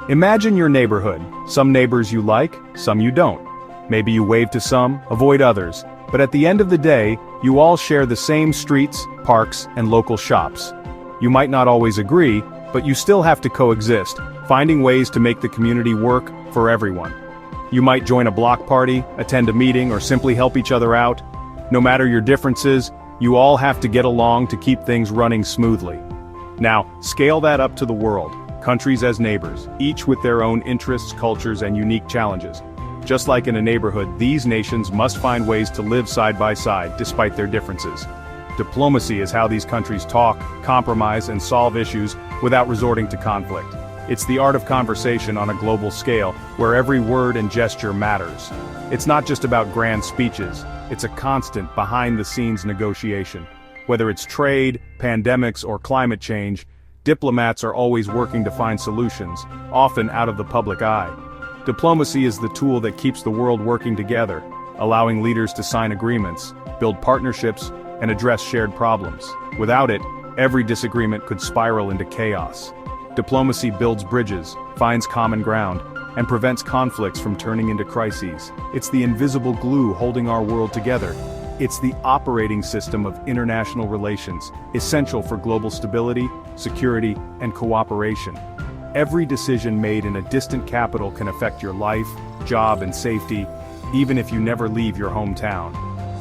Imagine your neighborhood. Some neighbors you like, some you don't. Maybe you wave to some, avoid others, but at the end of the day, you all share the same streets, parks, and local shops. You might not always agree, but you still have to coexist, finding ways to make the community work for everyone. You might join a block party, attend a meeting, or simply help each other out. No matter your differences, you all have to get along to keep things running smoothly. Now, scale that up to the world. Countries as neighbors, each with their own interests, cultures, and unique challenges. Just like in a neighborhood, these nations must find ways to live side by side, despite their differences. Diplomacy is how these countries talk, compromise, and solve issues without resorting to conflict. It's the art of conversation on a global scale, where every word and gesture matters. It's not just about grand speeches, it's a constant, behind-the-scenes negotiation. Whether it's trade, pandemics, or climate change, diplomats are always working to find solutions, often out of the public eye. Diplomacy is the tool that keeps the world working together, allowing leaders to sign agreements, build partnerships, and address shared problems. Without it, every disagreement could spiral into chaos. Diplomacy builds bridges, finds common ground, and prevents conflicts from turning into crises. It's the invisible glue holding our world together. It's the operating system of international relations, essential for global stability, security, and cooperation. Every decision made in a distant capital can affect your life, job, and safety, even if you never leave your hometown.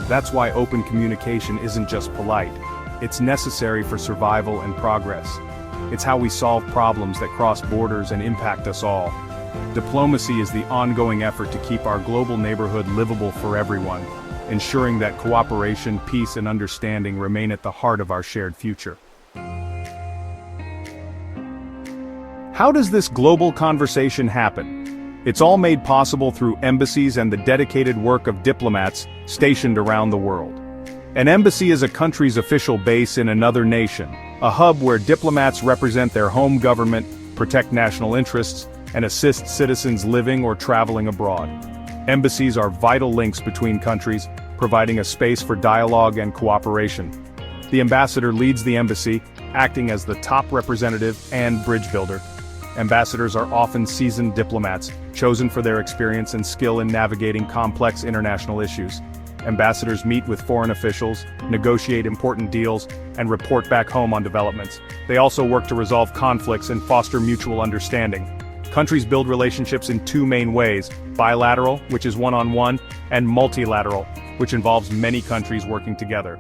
That's why open communication isn't just polite. It's necessary for survival and progress. It's how we solve problems that cross borders and impact us all. Diplomacy is the ongoing effort to keep our global neighborhood livable for everyone, ensuring that cooperation, peace, and understanding remain at the heart of our shared future. How does this global conversation happen? It's all made possible through embassies and the dedicated work of diplomats stationed around the world. An embassy is a country's official base in another nation, a hub where diplomats represent their home government, protect national interests, and assist citizens living or traveling abroad. Embassies are vital links between countries, providing a space for dialogue and cooperation. The ambassador leads the embassy, acting as the top representative and bridge builder. Ambassadors are often seasoned diplomats, chosen for their experience and skill in navigating complex international issues. Ambassadors meet with foreign officials, negotiate important deals, and report back home on developments. They also work to resolve conflicts and foster mutual understanding. Countries build relationships in two main ways: bilateral, which is one-on-one, and multilateral, which involves many countries working together.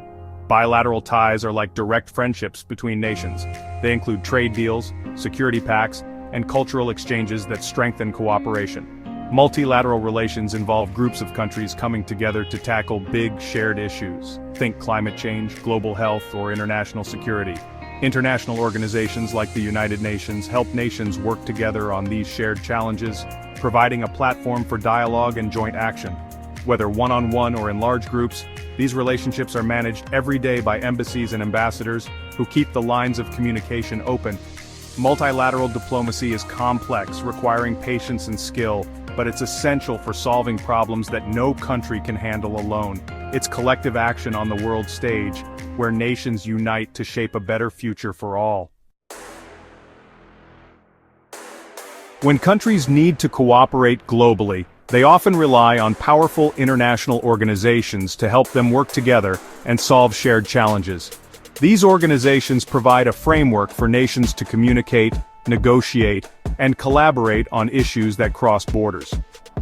Bilateral ties are like direct friendships between nations. They include trade deals, security pacts, and cultural exchanges that strengthen cooperation. Multilateral relations involve groups of countries coming together to tackle big shared issues. Think climate change, global health, or international security. International organizations like the United Nations help nations work together on these shared challenges, providing a platform for dialogue and joint action. Whether one-on-one or in large groups, these relationships are managed every day by embassies and ambassadors who keep the lines of communication open. Multilateral diplomacy is complex, requiring patience and skill, but it's essential for solving problems that no country can handle alone. It's collective action on the world stage, where nations unite to shape a better future for all. When countries need to cooperate globally, they often rely on powerful international organizations to help them work together and solve shared challenges. These organizations provide a framework for nations to communicate, negotiate, and collaborate on issues that cross borders.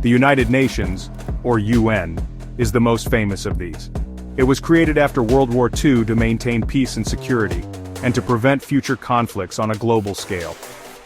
The United Nations, or UN, is the most famous of these. It was created after World War II to maintain peace and security, and to prevent future conflicts on a global scale.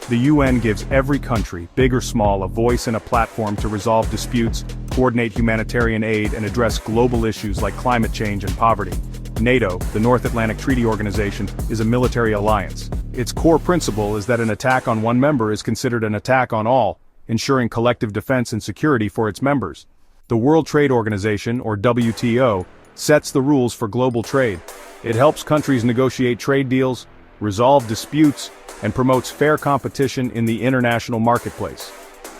The UN gives every country, big or small, a voice and a platform to resolve disputes, coordinate humanitarian aid, and address global issues like climate change and poverty. NATO, the North Atlantic Treaty Organization, is a military alliance. Its core principle is that an attack on one member is considered an attack on all, ensuring collective defense and security for its members. The World Trade Organization, or WTO, sets the rules for global trade. It helps countries negotiate trade deals, resolve disputes, and promotes fair competition in the international marketplace.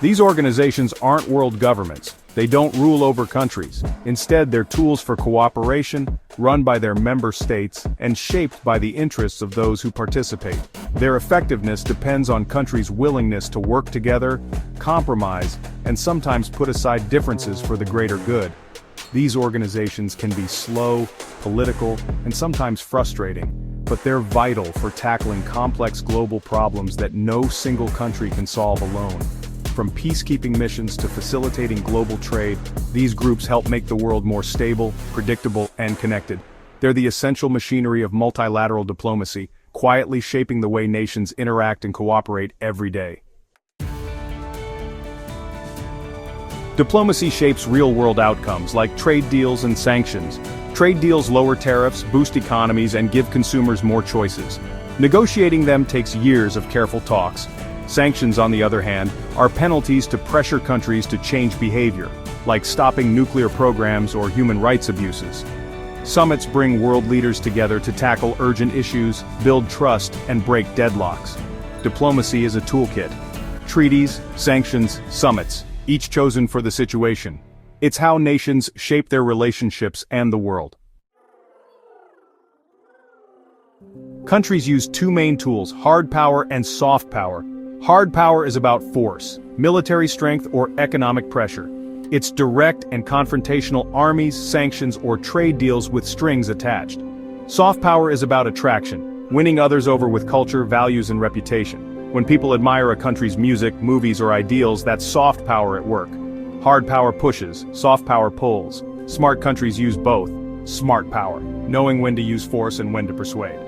These organizations aren't world governments. They don't rule over countries. Instead, they're tools for cooperation, run by their member states, and shaped by the interests of those who participate. Their effectiveness depends on countries' willingness to work together, compromise, and sometimes put aside differences for the greater good. These organizations can be slow, political, and sometimes frustrating, but they're vital for tackling complex global problems that no single country can solve alone. From peacekeeping missions to facilitating global trade, these groups help make the world more stable, predictable, and connected. They're the essential machinery of multilateral diplomacy, quietly shaping the way nations interact and cooperate every day. Diplomacy shapes real-world outcomes like trade deals and sanctions. Trade deals lower tariffs, boost economies, and give consumers more choices. Negotiating them takes years of careful talks. Sanctions, on the other hand, are penalties to pressure countries to change behavior, like stopping nuclear programs or human rights abuses. Summits bring world leaders together to tackle urgent issues, build trust, and break deadlocks. Diplomacy is a toolkit. Treaties, sanctions, summits, each chosen for the situation. It's how nations shape their relationships and the world. Countries use two main tools, hard power and soft power. Hard power is about force, military strength, or economic pressure. It's direct and confrontational armies, sanctions, or trade deals with strings attached. Soft power is about attraction, winning others over with culture, values, and reputation. When people admire a country's music, movies, or ideals, that's soft power at work. Hard power pushes, soft power pulls. Smart countries use both. Smart power, knowing when to use force and when to persuade.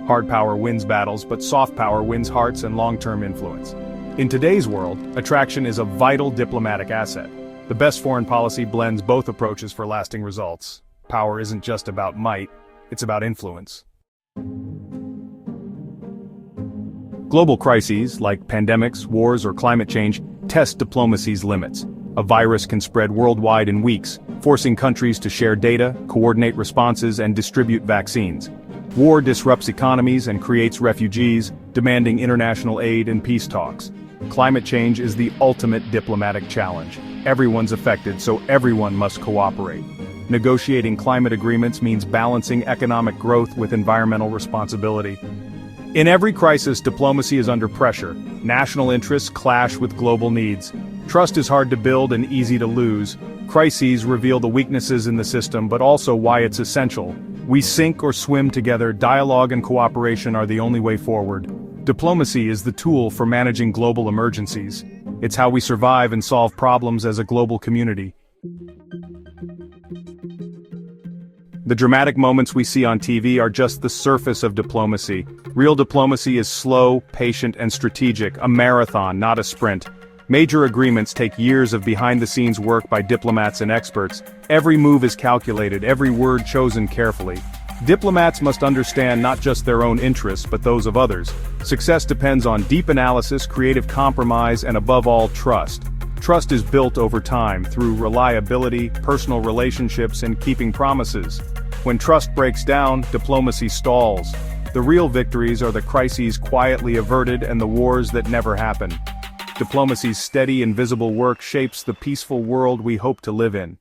Hard power wins battles, but soft power wins hearts and long-term influence. In today's world, attraction is a vital diplomatic asset. The best foreign policy blends both approaches for lasting results. Power isn't just about might, it's about influence. Global crises, like pandemics, wars, or climate change, test diplomacy's limits. A virus can spread worldwide in weeks, forcing countries to share data, coordinate responses, and distribute vaccines. War disrupts economies and creates refugees, demanding international aid and peace talks. Climate change is the ultimate diplomatic challenge. Everyone's affected, so everyone must cooperate. Negotiating climate agreements means balancing economic growth with environmental responsibility. In every crisis, diplomacy is under pressure. National interests clash with global needs. Trust is hard to build and easy to lose. Crises reveal the weaknesses in the system, but also why it's essential. We sink or swim together. Dialogue and cooperation are the only way forward. Diplomacy is the tool for managing global emergencies. It's how we survive and solve problems as a global community. The dramatic moments we see on TV are just the surface of diplomacy. Real diplomacy is slow, patient, and strategic, a marathon, not a sprint. Major agreements take years of behind-the-scenes work by diplomats and experts. Every move is calculated, every word chosen carefully. Diplomats must understand not just their own interests but those of others. Success depends on deep analysis, creative compromise, and above all, trust. Trust is built over time through reliability, personal relationships, and keeping promises. When trust breaks down, diplomacy stalls. The real victories are the crises quietly averted and the wars that never happen. Diplomacy's steady, invisible work shapes the peaceful world we hope to live in.